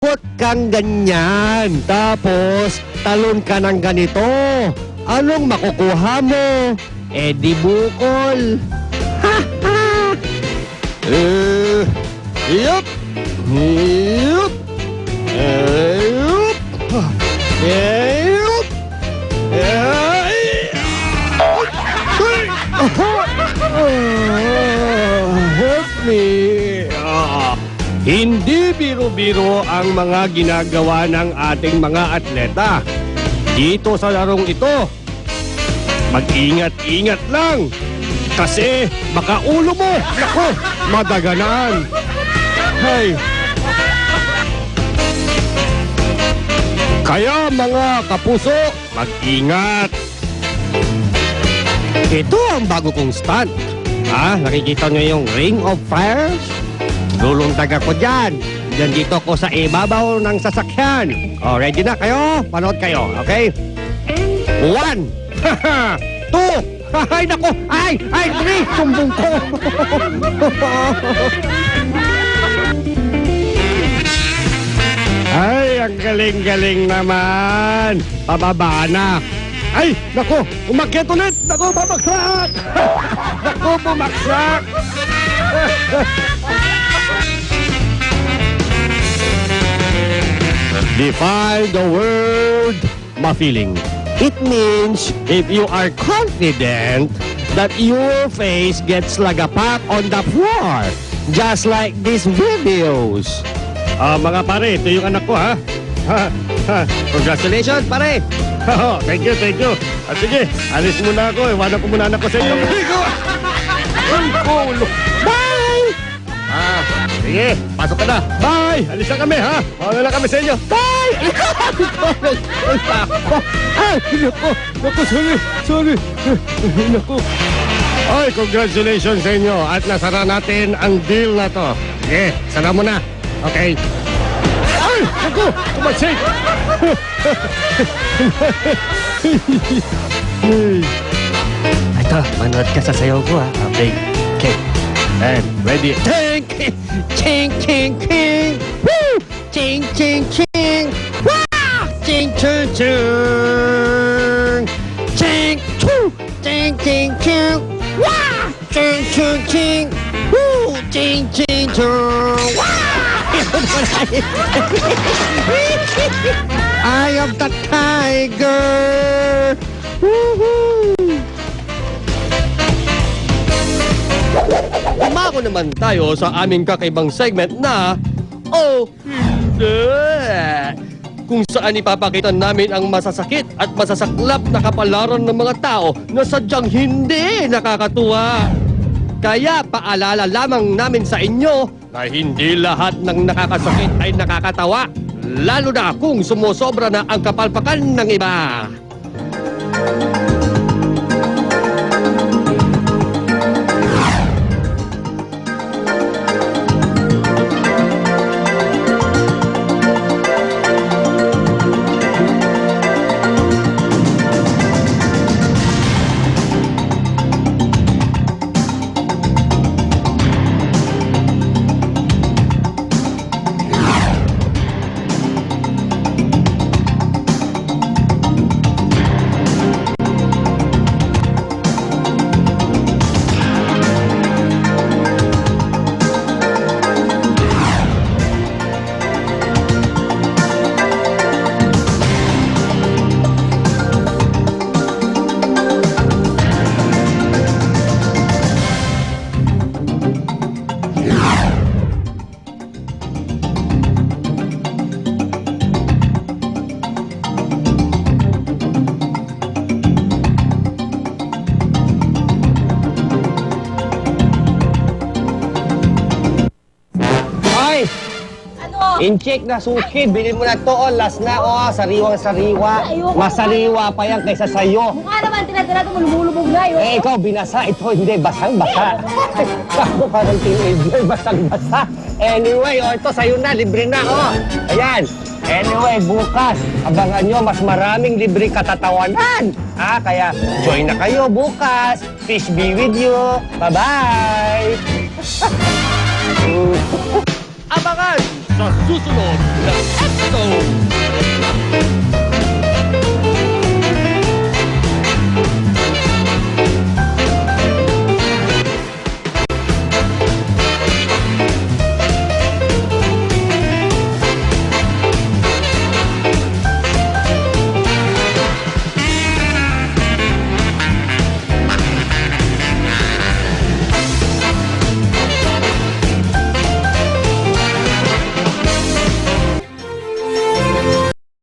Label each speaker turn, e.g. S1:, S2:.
S1: Ikot kang ganyan, tapos talon ka ng ganito. Anong makukuha mo? Eh di bukol. Ha ha! Yup! Yup! Yup! Yup! Help me! Hindi biro-biro ang mga ginagawa ng ating mga atleta. Dito sa larong ito, mag-ingat-ingat lang. Kasi baka ulo mo, naku, madaganan. Hey. Kaya mga kapuso, mag-ingat. Ito ang bago kong stunt. Nakikita niyo yung Ring of Fire? Lulundag ako dyan. Diyan dito ako sa ibabaw ng sasakyan. Ready na kayo? Panood kayo, okay? 1, 2, ay naku, ay, 3, sumbong ko. Ay, ang galing-galing naman. Pababa na. Ay, naku, umakyat ulit. Naku, babagsak. Naku, bumagsak. Define the word ma-feeling. It means if you are confident that your face gets lagapak on the floor, just like these videos. Mga pare, ito yung anak ko, ha? Congratulations, pare! Thank you, thank you. Sige, alis muna ako. Iwanan ko muna anak ko sa inyo. Bye! Sige, pasok ka na. Bye! Alis na kami, ha? Mawala na kami sa inyo. Bye! Ay, naku, sorry. Naku. Ay, congratulations sa inyo. At nasara natin ang deal na to. Sige, sara mo na. Okay. Ay, naku, kumatsik. Ito, manood ka sa sayaw ko, ha? Okay. And ready. Ching, ching, ching, ching. Woo! Ching, ching, ching. Wah! Ching, ching, ching. Ching, choo. Ching, ching, ching. Wah! Ching, ching, ching. Woo! Ching, ching, ching. Wah! I am the tiger. Woohoo! Umako naman tayo sa aming kakaibang segment na Hindi! Kung saan ipapakita namin ang masasakit at masasaklap na kapalaran ng mga tao na sadyang hindi nakakatuwa. Kaya paalala lamang namin sa inyo na hindi lahat ng nakakasakit ay nakakatawa, lalo na kung sumusobra na ang kapalpakan ng iba. In-check na suki, bilhin mo na to, last na, sariwang-sariwa. Masariwa pa yan kaysa sa'yo.
S2: Mukha naman, tinatira ito, lumulubog na yun.
S1: Ikaw, binasa. Ito, hindi, basang-basa. Ako parang teenager, basang-basa. Anyway, ito, sa'yo na, libre na, Ayan. Anyway, bukas, abangan nyo, mas maraming libreng katatawanan. Kaya, join na kayo bukas. Fish be with you. Bye-bye! Abangan sa susunod na